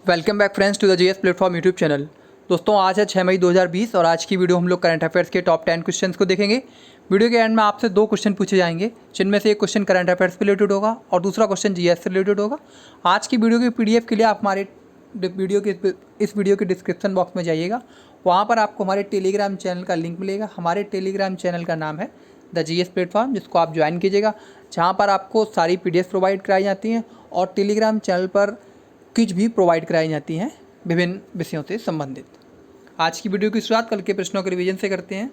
Welcome back friends to the GS platform YouTube channel. दोस्तों आज है 6 मई 2020 और आज की वीडियो हम लोग करंट अफेयर्स के टॉप 10 क्वेश्चंस को देखेंगे। वीडियो के एंड में आपसे 2 क्वेश्चन पूछे जाएंगे, जिनमें से एक क्वेश्चन करंट अफेयर्स से रिलेटेड होगा और दूसरा क्वेश्चन जीएस से रिलेटेड होगा। आज की वीडियो की पीडीएफ के लिए आप हमारे इस वीडियो के डिस्क्रिप्शन बॉक्स में जाइएगा। वहाँ पर आपको हमारे टेलीग्राम चैनल का लिंक मिलेगा। हमारे टेलीग्राम चैनल का नाम है द जीएस प्लेटफॉर्म, जिसको आप ज्वाइन कीजिएगा, जहाँ पर आपको सारी पीडीएफ प्रोवाइड कराई जाती हैं और टेलीग्राम चैनल पर क्विज भी प्रोवाइड कराई जाती हैं विभिन्न विषयों से संबंधित। आज की वीडियो की शुरुआत कल के प्रश्नों के रिवीजन से करते हैं।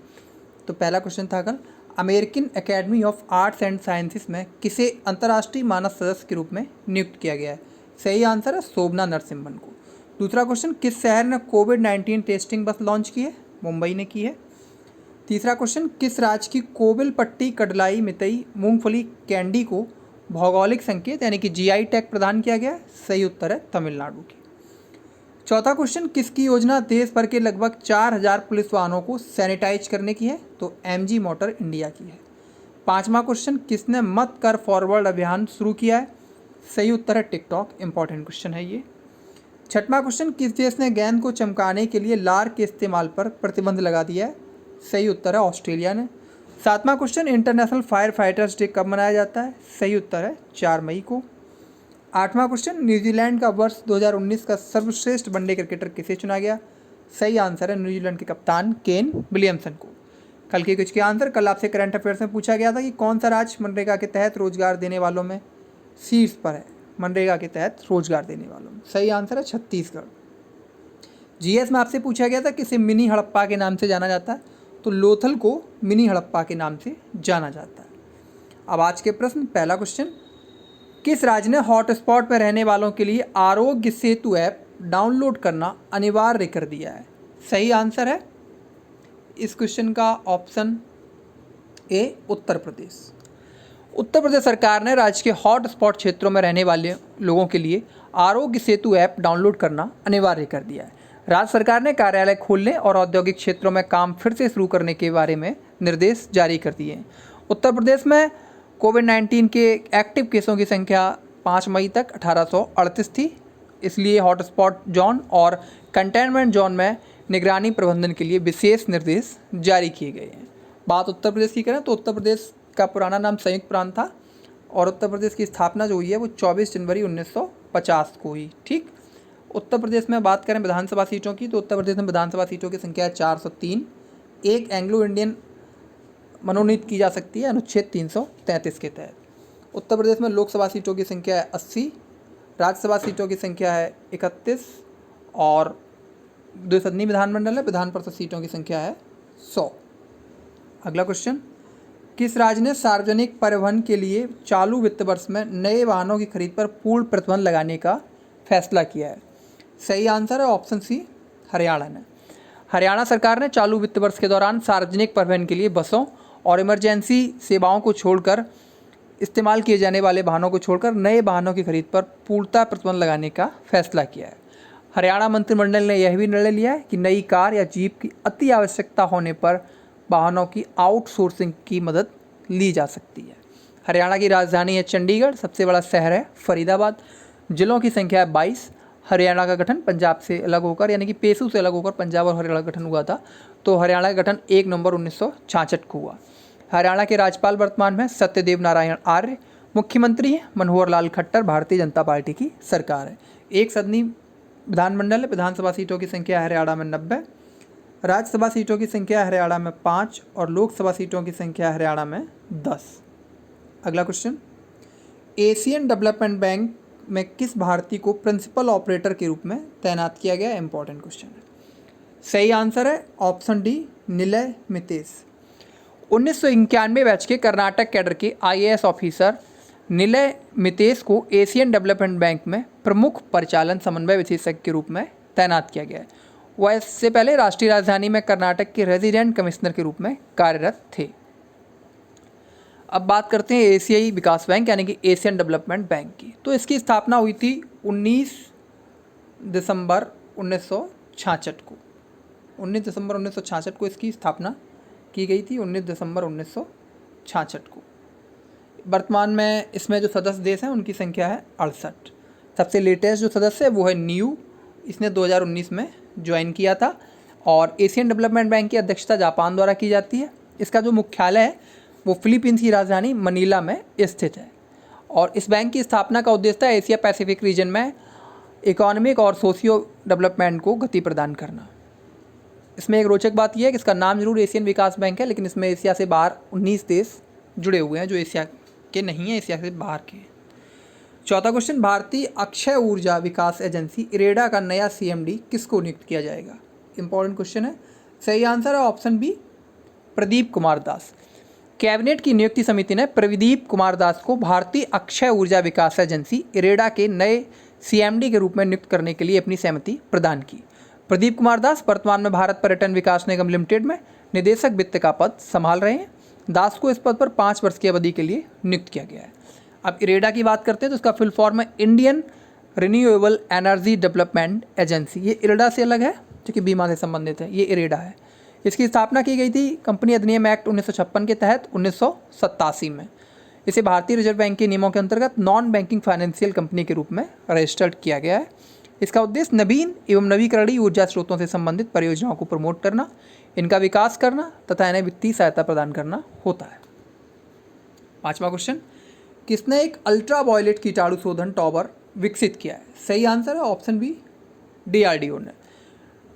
तो पहला क्वेश्चन था कल, American academy of arts and sciences में किसे अंतर्राष्ट्रीय मानद सदस्य के रूप में नियुक्त किया गया है? सही आंसर है शोभना नरसिम्हन को। दूसरा क्वेश्चन, किस शहर ने कोविड-19 टेस्टिंग बस लॉन्च की है? मुंबई ने की है। तीसरा क्वेश्चन, किस राज्य की कोविलपट्टी कडलाई मितई मूंगफली कैंडी को भौगोलिक संकेत यानी कि जीआई टैग प्रदान किया गया? सही उत्तर है तमिलनाडु की। चौथा क्वेश्चन, किसकी योजना देश भर के लगभग 4000 पुलिस वाहनों को सैनिटाइज करने की है? तो एमजी मोटर इंडिया की है। पांचवा क्वेश्चन, किसने मत कर फॉरवर्ड अभियान शुरू किया है? सही उत्तर है टिकटॉक। इंपॉर्टेंट क्वेश्चन है ये। छठवां क्वेश्चन, किस देश ने गेंद को चमकाने के लिए लार के इस्तेमाल पर प्रतिबंध लगा दिया है? सही उत्तर है ऑस्ट्रेलिया ने। सातवां question, international fire fighters day कब मनाया जाता है? सही उत्तर है 4 मई को। आठवां क्वेश्चन, न्यूजीलैंड का वर्ष 2019 का सर्वश्रेष्ठ वनडे क्रिकेटर किसे चुना गया? सही आंसर है न्यूजीलैंड के कप्तान केन विलियमसन को। कल के कुछ के आंसर, कल आपसे करंट अफेयर्स में पूछा गया था कि कौन सा राज्य मनरेगा के तहत रोजगार देने वालों में शीर्ष पर है? मनरेगा के तहत रोजगार देने वालों में सही आंसर है छत्तीसगढ़। जीएस में आपसे पूछा गया था किसे मिनी हड़प्पा के नाम से जाना जाता है? तो लोथल को मिनी हड़प्पा के नाम से जाना जाता है। अब आज के प्रश्न, पहला क्वेश्चन, किस राज्य ने हॉटस्पॉट में रहने वालों के लिए आरोग्य सेतु ऐप डाउनलोड करना अनिवार्य कर दिया है? सही आंसर है इस क्वेश्चन का ऑप्शन ए, उत्तर प्रदेश। उत्तर प्रदेश सरकार ने राज्य के हॉटस्पॉट क्षेत्रों में रहने वाले लोगों के लिए आरोग्य सेतु ऐप डाउनलोड करना अनिवार्य कर दिया है। राज्य सरकार ने कार्यालय खोलने और औद्योगिक क्षेत्रों में काम फिर से शुरू करने के बारे में निर्देश जारी कर दिए हैं। उत्तर प्रदेश में कोविड-19 के एक्टिव केसों की संख्या 5 मई तक 1838 थी, इसलिए हॉटस्पॉट जोन और कंटेनमेंट जोन में निगरानी प्रबंधन के लिए विशेष निर्देश जारी किए गए हैं। बात उत्तर प्रदेश की करें तो उत्तर प्रदेश का पुराना नाम संयुक्त प्रांत था और उत्तर प्रदेश की स्थापना जो हुई है वो 24 जनवरी 1950 को हुई। ठीक, उत्तर प्रदेश में बात करें विधानसभा सीटों की तो उत्तर प्रदेश में विधानसभा सीटों की संख्या है 403। एक एंग्लो इंडियन मनोनीत की जा सकती है अनुच्छेद 333 के तहत। उत्तर प्रदेश में लोकसभा सीटों की संख्या है 80, राज्यसभा सीटों की संख्या है 31 और द्विसदनी विधानमंडल है, विधान परिषद सीटों की संख्या है 100। अगला क्वेश्चन, किस राज्य ने सार्वजनिक परिवहन के लिए चालू वित्त वर्ष में नए वाहनों की खरीद पर पूर्ण प्रतिबंध लगाने का फैसला किया है? सही आंसर है ऑप्शन सी, हरियाणा ने। हरियाणा सरकार ने चालू वित्त वर्ष के दौरान सार्वजनिक परिवहन के लिए बसों और इमरजेंसी सेवाओं को छोड़कर इस्तेमाल किए जाने वाले वाहनों को छोड़कर नए वाहनों की खरीद पर पूर्णतः प्रतिबंध लगाने का फैसला किया है। हरियाणा मंत्रिमंडल ने यह भी निर्णय लिया है कि नई कार या जीप की अति आवश्यकता होने पर वाहनों की आउटसोर्सिंग की मदद ली जा सकती है। हरियाणा की राजधानी है चंडीगढ़, सबसे बड़ा शहर है फरीदाबाद, जिलों की संख्या है 22। हरियाणा का गठन पंजाब से अलग होकर यानी कि पेशू से अलग होकर पंजाब और हरियाणा का गठन हुआ था, तो हरियाणा का गठन 1 नवंबर 1966 को हुआ। हरियाणा के राज्यपाल वर्तमान में सत्यदेव नारायण आर्य, मुख्यमंत्री हैं मनोहर लाल खट्टर, भारतीय जनता पार्टी की सरकार है। एक सदनी विधानमंडल है, विधानसभा सीटों की संख्या हरियाणा में 90, राज्यसभा सीटों की संख्या हरियाणा में 5 और लोकसभा सीटों की संख्या हरियाणा में 10। अगला क्वेश्चन, एशियन डेवलपमेंट बैंक में किस भारतीय को प्रिंसिपल ऑपरेटर के रूप में तैनात किया गया? इंपॉर्टेंट क्वेश्चन है। सही आंसर है ऑप्शन डी, निलय मितेश। 1991 बैच के कर्नाटक कैडर के आईएएस ऑफिसर निलय मितेश को एशियन डेवलपमेंट बैंक में प्रमुख परिचालन समन्वय विशेषज्ञ के रूप में तैनात किया गया है। वह इससे पहले राष्ट्रीय राजधानी में कर्नाटक के रेजिडेंट कमिश्नर के रूप में कार्यरत थे। अब बात करते हैं एशियाई विकास बैंक यानी कि एशियन डेवलपमेंट बैंक की। तो इसकी स्थापना हुई थी 19 दिसंबर 1966 को। 19 दिसंबर 1966 को इसकी स्थापना की गई थी, 19 दिसंबर 1966 को। वर्तमान में इसमें जो सदस्य देश हैं उनकी संख्या है 68। सबसे लेटेस्ट जो सदस्य है वो है न्यू इसने 2019 में ज्वाइन किया था और एशियन डेवलपमेंट बैंक की अध्यक्षता जापान द्वारा की जाती है। इसका जो मुख्यालय है वो फिलीपींस की राजधानी मनीला में स्थित है और इस बैंक की स्थापना का उद्देश्य था एशिया पैसिफिक रीजन में इकोनॉमिक और सोशियो डेवलपमेंट को गति प्रदान करना। इसमें एक रोचक बात यह है कि इसका नाम जरूर एशियन विकास बैंक है, लेकिन इसमें एशिया से बाहर 19 देश जुड़े हुए हैं जो एशिया के नहीं हैं, एशिया से बाहर के। चौथा क्वेश्चन, भारतीय अक्षय ऊर्जा विकास एजेंसी इरेडा का नया CMD किसको नियुक्त किया जाएगा? इंपॉर्टेंट क्वेश्चन है। सही आंसर है option B, Pradeep Kumar Das. Cabinet की नियुक्ति समिति ने प्रदीप कुमार दास को भारतीय अक्षय ऊर्जा विकास एजेंसी इरेडा के नए CMD के रूप में नियुक्त करने के लिए अपनी सहमति प्रदान की। प्रदीप कुमार दास वर्तमान में भारत पर्यटन विकास निगम लिमिटेड में निदेशक वित्त का पद संभाल रहे हैं। दास को इस पद पर 5 वर्ष की अवधि के लिए नियुक्त किया गया है। अब इरेडा की बात करते हैं तो इसका फुल फॉर्म है Indian renewable energy development agency. ये इरेडा से अलग है जो कि बीमा से संबंधित है, ये इरेडा है। इसकी स्थापना की गई थी कंपनी अधिनियम एक्ट 1956 के तहत 1987 में। इसे भारतीय रिजर्व बैंक के नियमों के अंतर्गत नॉन बैंकिंग फाइनेंशियल कंपनी के रूप में रजिस्टर्ड किया गया है। इसका उद्देश्य नवीन एवं नवीकरणीय ऊर्जा स्रोतों से संबंधित परियोजनाओं को प्रमोट करना, इनका विकास करना तथा इन्हें वित्तीय सहायता प्रदान करना होता है। 5वां क्वेश्चन, किसने एक अल्ट्रा वायलेट कीटाणु शोधन टॉवर विकसित किया है? सही आंसर है ऑप्शन बी, DRDO ने।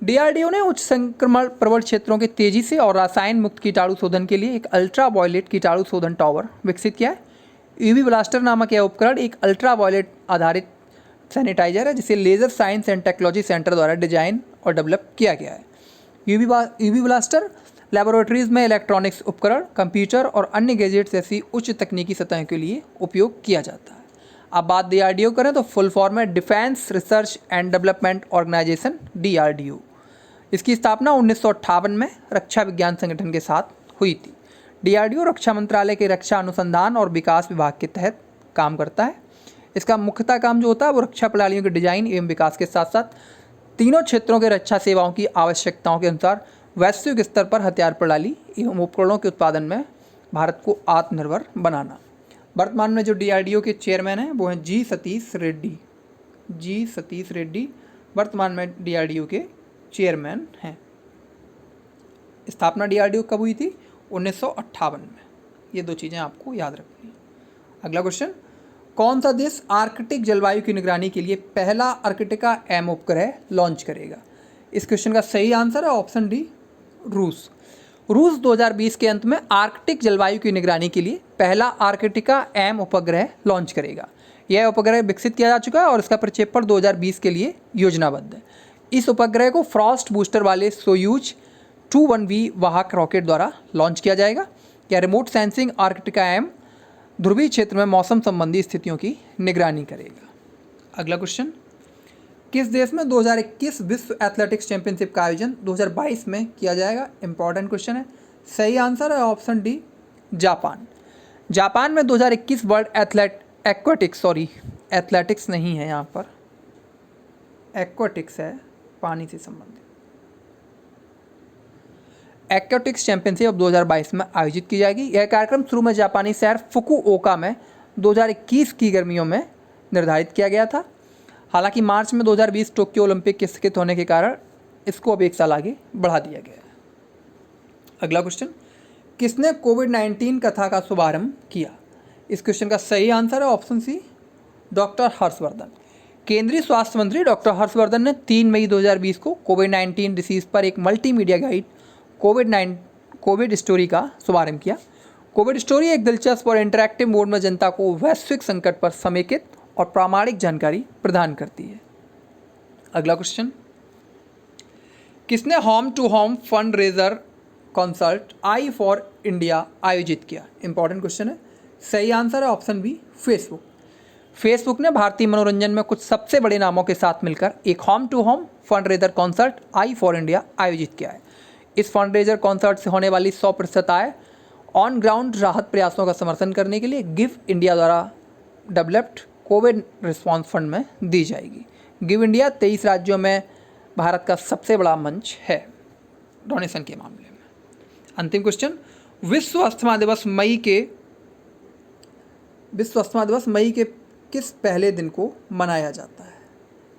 DRDO ने उच्च संक्रमण प्रवण क्षेत्रों के तेजी से और रसायन मुक्त कीटाणु शोधन के लिए एक अल्ट्रा वायलेट कीटाणु शोधन टॉवर विकसित किया है। UV ब्लास्टर नामक यह उपकरण एक अल्ट्रा वायलेट आधारित सैनिटाइजर है जिसे laser science and technology centre द्वारा डिजाइन और डेवलप किया गया है। UV ब्लास्टर लैबोरेटरीज में इलेक्ट्रॉनिक्स उपकरण, कंप्यूटर और अन्य गैजेट्स जैसी उच्च तकनीकी सतह के लिए उपयोग किया जाता है। अब बात DRDO करें तो फुल फॉर्म है defence research and development organisation, DRDO। इसकी स्थापना 1958 में रक्षा विज्ञान संगठन के साथ हुई थी। DRDO रक्षा मंत्रालय के रक्षा अनुसंधान और विकास विभाग के तहत काम करता है। इसका मुख्यतः काम जो होता है वो रक्षा प्रणालियों के डिजाइन एवं विकास के साथ साथ तीनों क्षेत्रों के रक्षा सेवाओं की आवश्यकताओं के अनुसार वैश्विक स्तर पर हथियार प्रणाली एवं उपकरणों के उत्पादन में भारत को आत्मनिर्भर बनाना। वर्तमान में जो DRDO के चेयरमैन हैं वो हैं जी सतीश रेड्डी वर्तमान में DRDO के चेयरमैन हैं। स्थापना DRDO कब हुई थी? 1958 में। ये 2 चीज़ें आपको याद रखनी। अगला क्वेश्चन, कौन सा देश आर्कटिक जलवायु की निगरानी के लिए पहला आर्कटिका M उपग्रह लॉन्च करेगा? इस क्वेश्चन का सही आंसर है ऑप्शन डी, रूस। रूस 2020 के अंत में आर्कटिक जलवायु की निगरानी के लिए पहला आर्कटिका M उपग्रह लॉन्च करेगा। यह उपग्रह विकसित किया जा चुका है और इसका प्रक्षेपण 2020 के लिए योजनाबद्ध है। इस उपग्रह को फ्रॉस्ट बूस्टर वाले सोयूज 21V वाहक रॉकेट द्वारा लॉन्च किया जाएगा। यह रिमोट सेंसिंग आर्कटिका M ध्रुवीय क्षेत्र में मौसम संबंधी स्थितियों की निगरानी करेगा। अगला क्वेश्चन, किस देश में 2021 विश्व एथलेटिक्स चैंपियनशिप का आयोजन 2022 में किया जाएगा? इंपॉर्टेंट क्वेश्चन है। सही आंसर है ऑप्शन डी, जापान। जापान में 2021 वर्ल्ड एथलेटिक्स नहीं है, यहाँ पर एक्वाटिक्स है, पानी से संबंधित। एक्वाटिक्स चैंपियनशिप अब 2022 में आयोजित की जाएगी। यह कार्यक्रम शुरू में जापानी शहर फुकुओका में 2021 की गर्मियों में निर्धारित किया गया था। हालांकि मार्च में 2020 टोक्यो ओलंपिक के स्थगित होने के कारण इसको अब 1 साल आगे बढ़ा दिया गया है। अगला क्वेश्चन, किसने कोविड-19 कथा का शुभारंभ किया? इस क्वेश्चन का सही आंसर है ऑप्शन सी, डॉक्टर हर्षवर्धन। केंद्रीय स्वास्थ्य मंत्री डॉक्टर हर्षवर्धन ने 3 मई 2020 को कोविड-19 डिसीज़ पर एक मल्टीमीडिया गाइड कोविड स्टोरी का शुभारंभ किया। कोविड स्टोरी एक दिलचस्प और इंटरैक्टिव मोड में जनता को वैश्विक संकट पर समेकित और प्रामाणिक जानकारी प्रदान करती है। अगला क्वेश्चन, किसने home to home fund raiser concert I for India आयोजित किया? इंपॉर्टेंट क्वेश्चन है। सही आंसर है ऑप्शन बी, फेसबुक। फेसबुक ने भारतीय मनोरंजन में कुछ सबसे बड़े नामों के साथ मिलकर एक home to home fund raiser concert I for India आयोजित किया है। इस फंड रेजर कॉन्सर्ट से होने वाली 100% आय ऑन ग्राउंड राहत प्रयासों का समर्थन करने के लिए गिव इंडिया द्वारा डेवलप्ड कोविड रिस्पॉन्स फंड में दी जाएगी। गिव इंडिया 23 राज्यों में भारत का सबसे बड़ा मंच है डोनेशन के मामले में। अंतिम क्वेश्चन, विश्व अस्थमा दिवस मई के किस पहले दिन को मनाया जाता है?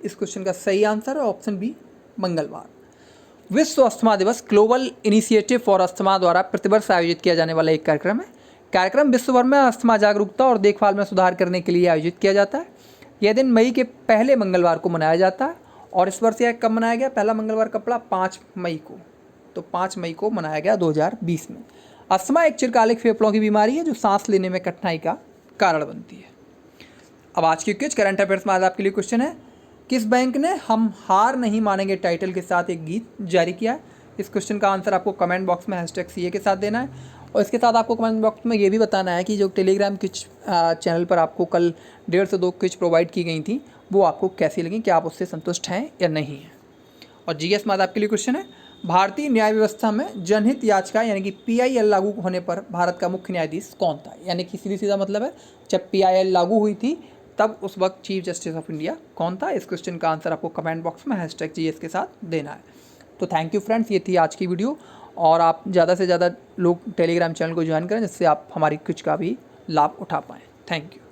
इस क्वेश्चन का सही आंसर है ऑप्शन बी मंगलवार। विश्व अस्थमा दिवस ग्लोबल इनिशिएटिव फॉर अस्थमा द्वारा प्रतिवर्ष आयोजित किया जाने वाला एक कार्यक्रम है। कार्यक्रम विश्व भर में अस्थमा जागरूकता और देखभाल में सुधार करने के लिए आयोजित किया जाता है। यह दिन मई के पहले मंगलवार को मनाया जाता है और इस वर्ष यह कब मनाया गया? पहला मंगलवार कब पड़ा? 5 मई को। तो 5 मई को मनाया गया 2020 में। अस्थमा एक चिरकालिक फेफड़ों की बीमारी है जो सांस लेने में कठिनाई का कारण बनती है। अब आज की क्विज करंट अफेयर्स में आज आपके लिए क्वेश्चन है, किस बैंक ने हम हार नहीं मानेंगे टाइटल के साथ एक गीत जारी किया है? इस क्वेश्चन का आंसर आपको कमेंट बॉक्स में #CA के साथ देना है और इसके साथ आपको कमेंट बॉक्स में ये भी बताना है कि जो टेलीग्राम क्विज चैनल पर आपको कल 1.5 से 2 क्विज प्रोवाइड की गई थी वो आपको कैसी लगी, क्या आप उससे संतुष्ट हैं या नहीं हैं। और GS में आपके लिए क्वेश्चन है, भारतीय न्याय व्यवस्था में जनहित याचिका यानी कि PIL लागू होने पर भारत का मुख्य न्यायाधीश कौन था? यानी कि सीधी सीधा मतलब है जब PIL लागू हुई थी तब उस वक्त चीफ जस्टिस ऑफ इंडिया कौन था? इस क्वेश्चन का आंसर आपको कमेंट बॉक्स में #GS के साथ देना है। तो थैंक यू फ्रेंड्स, ये थी आज की वीडियो और आप ज़्यादा से ज़्यादा लोग टेलीग्राम चैनल को ज्वाइन करें जिससे आप हमारी क्विज का भी लाभ उठा पाएँ। Thank you.